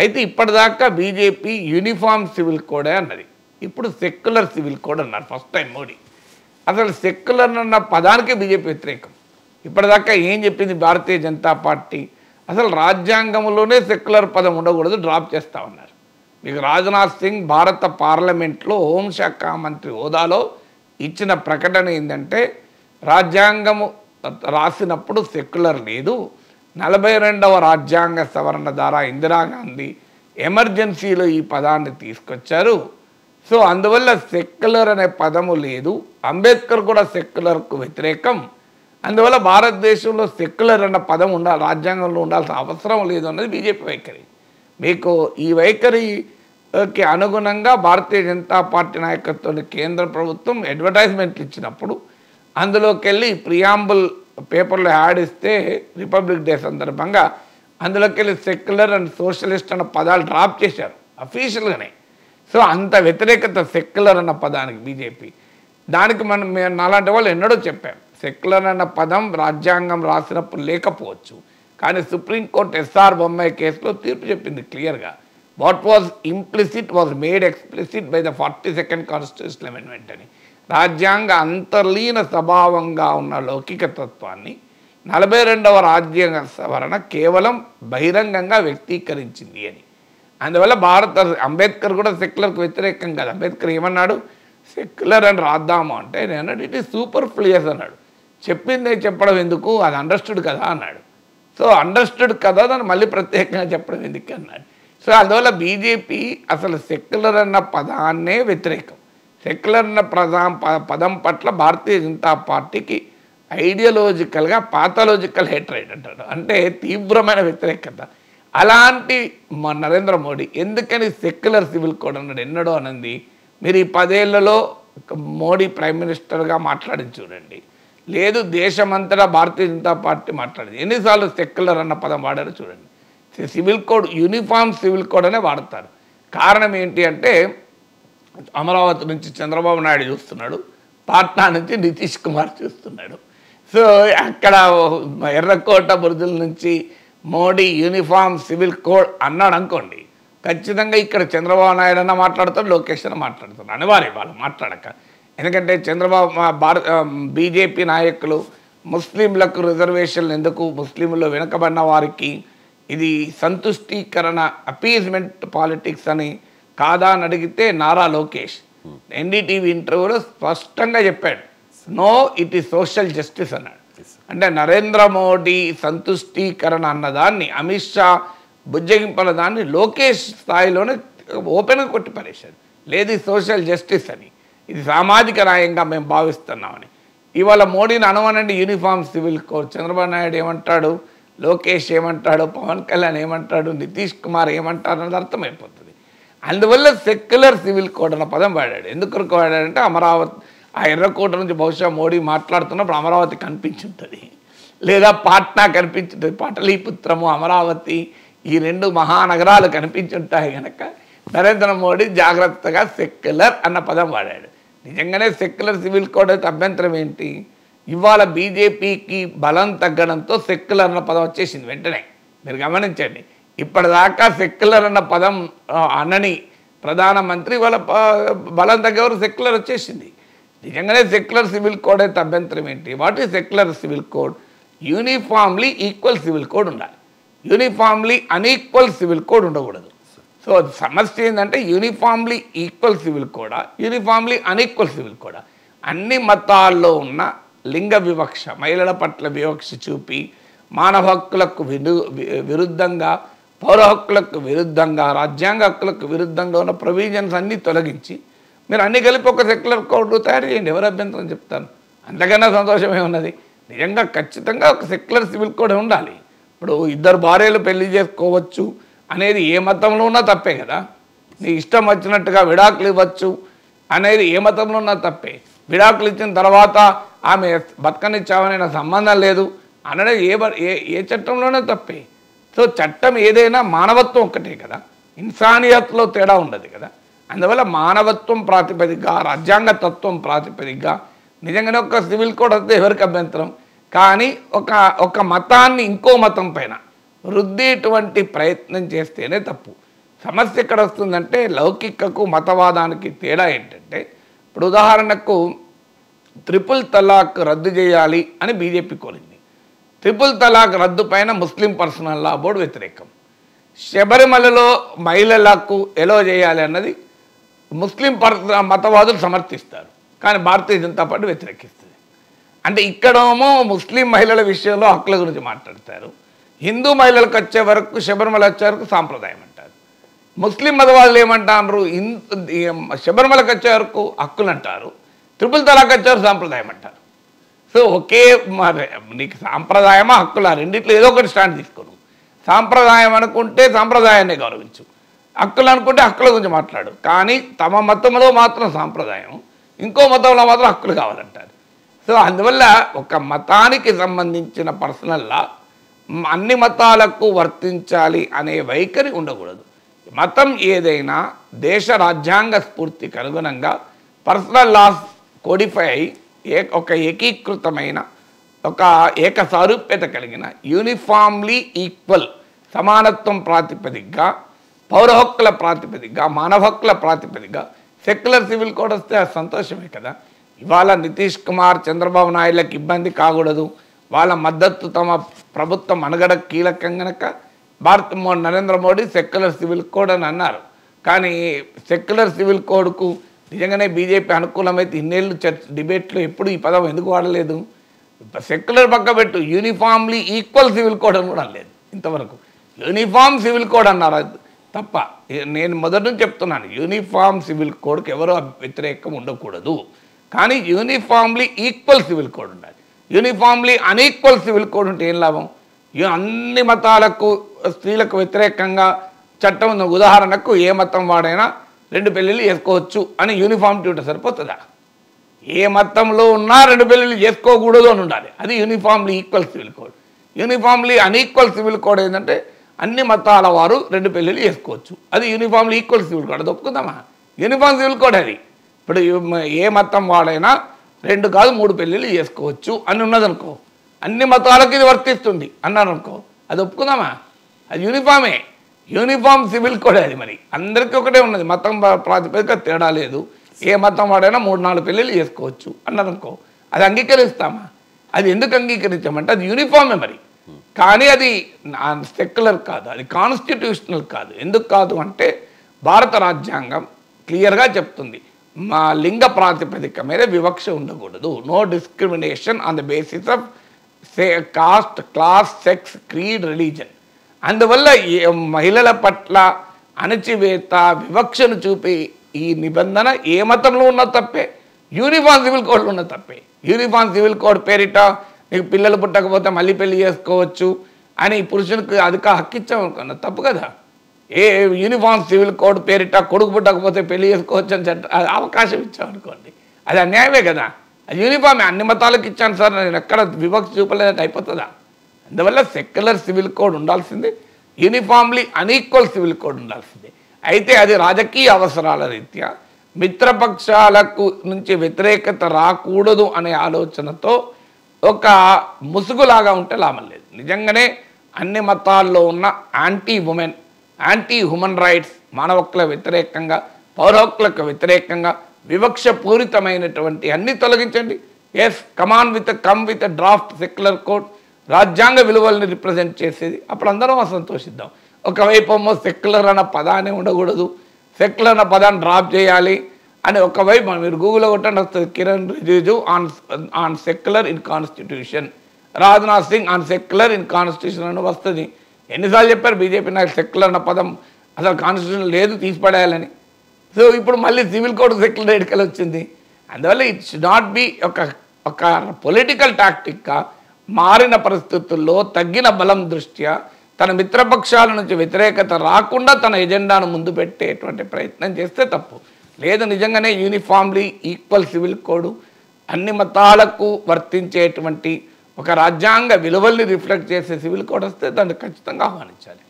అయితే ఇప్పటిదాకా BJP uniform civil కోడే అన్నది, ఇప్పుడు సెక్యులర్ సివిల్ కోడ్ అన్నారు ఫస్ట్ టైం మోడీ. అసలు సెక్యులర్ అన్న పదానికే బీజేపీ వ్యతిరేకం. ఇప్పటిదాకా ఏం చెప్పింది భారతీయ జనతా పార్టీ, అసలు రాజ్యాంగంలోనే సెక్యులర్ పదం ఉండకూడదు, డ్రాప్ చేస్తా ఉన్నారు. మీకు రాజ్నాథ్ సింగ్ భారత పార్లమెంట్లో హోంశాఖ మంత్రి హోదాలో ఇచ్చిన ప్రకటన ఏంటంటే, రాజ్యాంగము రాసినప్పుడు సెక్యులర్ లేదు, 42వ రాజ్యాంగ సవరణ ద్వారా ఇందిరాగాంధీ ఎమర్జెన్సీలో ఈ పదాన్ని తీసుకొచ్చారు. సో అందువల్ల సెక్యులర్ అనే పదము లేదు. అంబేద్కర్ కూడా సెక్యులర్కు వ్యతిరేకం. అందువల్ల భారతదేశంలో సెక్యులర్ అన్న పదం ఉండాలి, రాజ్యాంగంలో ఉండాల్సిన అవసరం లేదు అన్నది బీజేపీ వైఖరి. మీకు ఈ వైఖరికి అనుగుణంగా భారతీయ జనతా పార్టీ నాయకత్వంలో కేంద్ర ప్రభుత్వం అడ్వర్టైజ్మెంట్లు ఇచ్చినప్పుడు అందులోకి వెళ్ళి ప్రియాంబుల్ పేపర్లో యాడ్ ఇస్తే రిపబ్లిక్ డే సందర్భంగా అందులోకి వెళ్ళి సెక్యులర్ అండ్ సోషలిస్ట్ అన్న పదాలు డ్రాప్ చేశారు అఫీషియల్గానే. సో అంత వ్యతిరేకత సెక్యులర్ అన్న పదానికి బీజేపీ. దానికి మేము అలాంటి వాళ్ళు ఎన్నడూ చెప్పాం, సెక్యులర్ అన్న పదం రాజ్యాంగం రాసినప్పుడు లేకపోవచ్చు, కానీ సుప్రీంకోర్టు ఎస్ఆర్ బొమ్మాయి కేసులో తీర్పు చెప్పింది క్లియర్గా, what was implicit was made explicit by the 42nd constitutional amendment అని. రాజ్యాంగ అంతర్లీన స్వభావంగా ఉన్న లౌకిక తత్వాన్ని 42వ రాజ్యాంగ సవరణ కేవలం బహిరంగంగా వ్యక్తీకరించింది అని. అందువల్ల అంబేద్కర్ కూడా సెక్యులర్కి వ్యతిరేకం కాదు. అంబేద్కర్ ఏమన్నాడు, సెక్యులర్ అని రాద్దాము అంటే నేను ఇట్ ఈస్ సూపర్ ఫ్లూయస్ అన్నాడు. చెప్పిందే చెప్పడం ఎందుకు, అది అండర్స్టూడ్ కదా అన్నాడు. సో అండర్స్టూడ్ కదా దాన్ని మళ్ళీ ప్రత్యేకంగా చెప్పడం ఎందుకు అన్నాడు. సో అందువల్ల బీజేపీ అసలు సెక్యులర్ అన్న పదాన్నే వ్యతిరేకం. సెక్యులర్ అన్న పదం పట్ల భారతీయ జనతా పార్టీకి ఐడియాలజికల్గా పాథాలజికల్ హేట్రైడ్ అంటాడు, అంటే తీవ్రమైన వ్యతిరేకత. అలాంటి నరేంద్ర మోడీ ఎందుకని సెక్యులర్ సివిల్ కోడ్ అన్నాడు, ఎన్నడో అనంది. మీరు ఈ 10 ఏళ్లలో మోడీ ప్రైమ్ మినిస్టర్గా మాట్లాడి చూడండి, లేదు దేశమంతటా భారతీయ జనతా పార్టీ మాట్లాడింది, ఎన్నిసార్లు సెక్యులర్ అన్న పదం వాడారో చూడండి. Civil code uniform civil code అనే వాడతారు. కారణం ఏంటి అంటే, అమరావతి నుంచి చంద్రబాబు నాయుడు చూస్తున్నాడు, పాట్నా నుంచి నితీష్ కుమార్ చూస్తున్నాడు. సో అక్కడ ఎర్రకోట బురుజుల నుంచి మోడీ యూనిఫామ్ సివిల్ కోడ్ అన్నాడు అనుకోండి, ఖచ్చితంగా ఇక్కడ చంద్రబాబు నాయుడు అన్న మాట్లాడతాడు, లోకేష్ అన్న మాట్లాడతాడు, అనివార్యం వాళ్ళు మాట్లాడక. ఎందుకంటే బీజేపీ నాయకులు ముస్లింలకు రిజర్వేషన్లు ఎందుకు, ముస్లింలు వెనుకబడిన వారికి ఇది సంతుష్టీకరణ అపీజ్మెంట్ పాలిటిక్స్ అని కాదా అని అడిగితే నారా లోకేష్ ఎన్డీటీవీ ఇంటర్వ్యూలో స్పష్టంగా చెప్పాడు, no it is social justice అన్నాడు. అంటే నరేంద్ర మోడీ సంతుష్టీకరణ అన్నదాన్ని, అమిత్ షా బుజ్జగింపుల దాన్ని లోకేష్ స్థాయిలోనే ఓపెన్గా కొట్టిపడేశాడు. లేదు సోషల్ జస్టిస్ అని, ఇది సామాజిక న్యాయంగా మేము భావిస్తున్నామని. ఇవాళ మోడీని అనవనండి uniform civil code, Chandrababu Naidu ఏమంటాడు, లోకేష్ ఏమంటాడు, పవన్ కళ్యాణ్ ఏమంటాడు, నితీష్ కుమార్ ఏమంటాడు అన్నది అర్థమైపోతుంది. అందువల్ల సెక్యులర్ సివిల్ కోడ్ అన్న పదం వాడాడు. ఎందుకు వాడాడంటే, అమరావతి ఆ ఎర్రకోట నుంచి బహుశా మోడీ మాట్లాడుతున్నప్పుడు అమరావతి కనిపించుంటుంది, లేదా పాట్నా కనిపించుంటుంది, పాటలీపుత్రము అమరావతి ఈ 2 మహానగరాలు కనిపించుంటాయి కనుక నరేంద్ర మోడీ జాగ్రత్తగా సెక్యులర్ అన్న పదం వాడాడు. నిజంగానే సెక్యులర్ సివిల్ కోడ్ అయితే అభ్యంతరం ఏంటి? ఇవాళ బీజేపీకి బలం తగ్గడంతో సెక్యులర్ అన్న పదం వచ్చేసింది వెంటనే. మీరు గమనించండి, ఇప్పటిదాకా సెక్యులర్ అన్న పదం అనని ప్రధానమంత్రి వాళ్ళ బలం తగ్గేవారు సెక్యులర్ వచ్చేసింది. నిజంగానే సెక్యులర్ సివిల్ కోడ్ అయితే అభ్యంతరం ఏంటి? What is secular civil code? Uniformly equal civil code ఉండాలి, యూనిఫామ్లీ అన్ఈక్వల్ సివిల్ కోడ్ ఉండకూడదు. సో సమస్య ఏంటంటే యూనిఫామ్లీ ఈక్వల్ సివిల్ కోడా, యూనిఫామ్లీ అన్ఈక్వల్ సివిల్ కోడా? అన్ని మతాల్లో ఉన్న లింగ వివక్ష, మహిళల పట్ల వివక్ష చూపి మానవ హక్కులకు విరుద్ధంగా, పౌర హక్కులకు విరుద్ధంగా, రాజ్యాంగ హక్కులకు విరుద్ధంగా ఉన్న ప్రొవిజన్స్ అన్నీ తొలగించి మీరు అన్నీ కలిపి ఒక సెక్యులర్ కోడ్ తయారు చేయండి, ఎవరు అభ్యంతరం చెప్తాను? అంతకన్నా సంతోషమే ఉన్నది. నిజంగా ఖచ్చితంగా ఒక సెక్యులర్ సివిల్ కోడ్ ఉండాలి. ఇప్పుడు 2 భార్యలు పెళ్లి చేసుకోవచ్చు అనేది ఏ మతంలో ఉన్నా తప్పే కదా. నీ ఇష్టం వచ్చినట్టుగా విడాకులు ఇవ్వచ్చు అనేది ఏ మతంలో ఉన్నా తప్పే. విడాకులు ఇచ్చిన తర్వాత ఆమె బతకనిచ్చామనే నా సంబంధం లేదు అనడం ఏ చట్టంలోనే తప్పే. సో చట్టం ఏదైనా మానవత్వం ఒక్కటే కదా, ఇన్సానియత్లో తేడా ఉండదు కదా. అందువల్ల మానవత్వం ప్రాతిపదికగా, రాజ్యాంగ తత్వం ప్రాతిపదికగా నిజంగానే ఒక సివిల్ కోడ్ వస్తే ఎవరికి అభ్యంతరం? కానీ ఒక మతాన్ని ఇంకో మతం పైన రుద్దేటువంటి ప్రయత్నం చేస్తేనే తప్పు. సమస్య ఎక్కడ వస్తుందంటే లౌకికకు మతవాదానికి తేడా ఏంటంటే, ఇప్పుడు ఉదాహరణకు ట్రిపుల్ తలాక్ రద్దు చేయాలి అని బీజేపీ కోరింది. ట్రిపుల్ తలాక్ రద్దు పైన ముస్లిం పర్సనల్ లా బోర్డు వ్యతిరేకం. శబరిమలలో మహిళలకు ఎలో చేయాలి అన్నది ముస్లిం మతవాదులు సమర్థిస్తారు, కానీ భారతీయ జనతా పార్టీ వ్యతిరేకిస్తుంది. అంటే ఇక్కడేమో ముస్లిం మహిళల విషయంలో హక్కుల గురించి మాట్లాడతారు, హిందూ మహిళలకు వచ్చే వరకు శబరిమల వచ్చే వరకు సాంప్రదాయం అంటారు. ముస్లిం మతవాదులు ఏమంటారు, శబరిమలకు వచ్చే వరకు హక్కులు అంటారు, ట్రిపుల్ తలాక్ వచ్చే వరకు సాంప్రదాయం అంటారు. సో ఒకే నీకు సాంప్రదాయమా హక్కులా రెండిట్లో ఏదో ఒకటి స్టాండ్ తీసుకోను. సాంప్రదాయం అనుకుంటే సాంప్రదాయాన్ని గౌరవించు, హక్కులు అనుకుంటే హక్కుల గురించి మాట్లాడు. కానీ తమ మతంలో మాత్రం సాంప్రదాయం, ఇంకో మతంలో మాత్రం హక్కులు కావాలంటారు. సో అందువల్ల ఒక మతానికి సంబంధించిన పర్సనల్లా అన్ని మతాలకు వర్తించాలి అనే వైఖరి ఉండకూడదు. మతం ఏదైనా దేశ రాజ్యాంగ స్ఫూర్తికి అనుగుణంగా పర్సనల్ లాస్ కోడిఫై అయి ఒక ఏకీకృతమైన ఒక ఏక సారూప్యత కలిగిన యూనిఫామ్లీ ఈక్వల్ సమానత్వం ప్రాతిపదికగా, పౌర హక్కుల ప్రాతిపదికగా, మానవ హక్కుల ప్రాతిపదికగా సెక్యులర్ సివిల్ కోడ్ వస్తే సంతోషమే కదా. ఇవాళ నితీష్ కుమార్, చంద్రబాబు నాయుడులకు ఇబ్బంది కాకూడదు, వాళ్ళ మద్దతు తమ ప్రభుత్వం మనుగడ కీలకం కనుక Narendra Modi secular civil code అని అన్నారు. కానీ సెక్యులర్ సివిల్ కోడ్కు నిజంగానే బీజేపీ అనుకూలమైతే ఇన్నేళ్ళు డిబేట్లో ఎప్పుడు ఈ పదం ఎందుకు వాడలేదు? సెక్యులర్ పక్క పెట్టు, యూనిఫామ్లీ ఈక్వల్ సివిల్ కోడ్ అని కూడా లేదు ఇంతవరకు. యూనిఫామ్ సివిల్ కోడ్ అన్నారు తప్ప. నేను మొదటి నుంచి చెప్తున్నాను, యూనిఫామ్ సివిల్ కోడ్కి ఎవరో వ్యతిరేకం ఉండకూడదు, కానీ యూనిఫామ్లీ ఈక్వల్ సివిల్ కోడ్ ఉండాలి. యూనిఫామ్లీ అన్ఈక్వల్ సివిల్ కోడ్ ఉంటే ఏం లాభం? అన్ని మతాలకు స్త్రీలకు వ్యతిరేకంగా చట్టం ఉంది. ఉదాహరణకు ఏ మతం వాడైనా 2 పెళ్ళిళ్ళు చేసుకోవచ్చు అని యూనిఫామిటీ ఉంటే సరిపోతుందా? ఏ మతంలో ఉన్నా 2 పెళ్ళిళ్ళు చేసుకోకూడదు అని ఉండాలి. అది uniformly equal civil code. Uniformly unequal civil code ఏంటంటే అన్ని మతాల వారు 2 పెళ్ళిళ్ళు చేసుకోవచ్చు, అది యూనిఫామ్లీ ఈక్వల్ సివిల్ కోడ్. అది ఒప్పుకుందామా? యూనిఫామ్ సివిల్ కోడ్ అది. ఇప్పుడు ఏ మతం వాడైనా 2 కాదు 3 పెళ్ళిళ్ళు చేసుకోవచ్చు అని ఉన్నదనుకో, అన్ని మతాలకు ఇది వర్తిస్తుంది అన్నారు అనుకో, అది ఒప్పుకుందామా? అది యూనిఫామే, యూనిఫామ్ సివిల్ కోడ్ అది. మరి అందరికీ ఒకటే ఉన్నది, మతం ప్రాతిపదిక తేడా లేదు, ఏ మతం వాడైనా 3-4 పెళ్ళిళ్ళు చేసుకోవచ్చు అన్నారు అనుకో, అది అంగీకరిస్తామా? అది ఎందుకు అంగీకరించామంటే అది యూనిఫామే మరి. కానీ అది సెక్యులర్ కాదు, అది కాన్స్టిట్యూషనల్ కాదు. ఎందుకు కాదు అంటే భారత రాజ్యాంగం క్లియర్గా చెప్తుంది, మా లింగ ప్రాతిపదిక మీద వివక్ష ఉండకూడదు. No discrimination on the basis of caste, class, sex, creed, religion. అందువల్ల మహిళల పట్ల అణచివేత, వివక్షను చూపి ఈ నిబంధన ఏ మతంలో ఉన్న తప్పే, యూనిఫామ్ సివిల్ కోడ్లో ఉన్న తప్పే. యూనిఫామ్ సివిల్ కోడ్ పేరిట నీకు పిల్లలు పుట్టకపోతే మళ్ళీ పెళ్లి చేసుకోవచ్చు అని పురుషునికి అధిక హక్కు ఇచ్చామనుకున్న తప్పు కదా. ఏ యూనిఫామ్ సివిల్ కోడ్ పేరిట కొడుకు పుట్టకపోతే పెళ్లి చేసుకోవచ్చు అని అవకాశం ఇచ్చామనుకోండి, అది అన్యాయమే కదా. అది యూనిఫామే, అన్ని మతాలకు ఇచ్చాను సార్, నేను ఎక్కడ వివక్ష చూపలేదంటే అయిపోతుందా? అందువల్ల సెక్యులర్ సివిల్ కోడ్ ఉండాల్సిందే, యూనిఫామ్లీ అన్ఈక్వల్ సివిల్ కోడ్ ఉండాల్సిందే. అయితే అది రాజకీయ అవసరాల రీత్యా మిత్రపక్షాలకు నుంచి వ్యతిరేకత రాకూడదు అనే ఆలోచనతో ఒక ముసుగులాగా ఉంటే లాభం లేదు. నిజంగానే అన్ని మతాల్లో ఉన్న anti women, anti human rights, మానవ హక్కుల వ్యతిరేకంగా, పౌర హక్కులకు వ్యతిరేకంగా వివక్ష పూరితమైనటువంటి అన్ని తొలగించండి. Yes, come with draft secular code, రాజ్యాంగ విలువల్ని రిప్రజెంట్ చేసేది, అప్పుడు అందరం సంతోషిద్దాం. ఒకవైపు ఏమో సెక్యులర్ అన్న పదాన్ని ఉండకూడదు, సెక్యులర్ అన్న పదాన్ని డ్రాప్ చేయాలి అని ఒకవైపు మీరు గూగుల్లో కొట్టండి వస్తుంది, Kiran Rijiju on secular in constitution, Rajnath Singh on secular in constitution అని వస్తుంది. ఎన్నిసార్లు చెప్పారు బీజేపీ నాకు సెక్యులర్ అన్న పదం అసలు కాన్స్టిట్యూషన్ లేదు, తీసిపడేయాలని. సో ఇప్పుడు మళ్ళీ సివిల్ కోడ్ సెక్యులర్ ఎడికల్ వచ్చింది. అందువల్ల ఇట్ షుడ్ నాట్ బి ఒక పొలిటికల్ టాక్టిక్గా మారిన పరిస్థితుల్లో తగ్గిన బలం దృష్ట్యా తన మిత్రపక్షాల నుంచి వ్యతిరేకత రాకుండా తన ఎజెండాను ముందు పెట్టేటువంటి ప్రయత్నం చేస్తే తప్పు లేదు. నిజంగానే యూనిఫామ్లీ ఈక్వల్ సివిల్ కోడ్ అన్ని మతాలకు వర్తించేటువంటి ఒక రాజ్యాంగ విలువల్ని రిఫ్లెక్ట్ చేసే సివిల్ కోడ్ వస్తే దాన్ని ఖచ్చితంగా ఆహ్వానించాలి.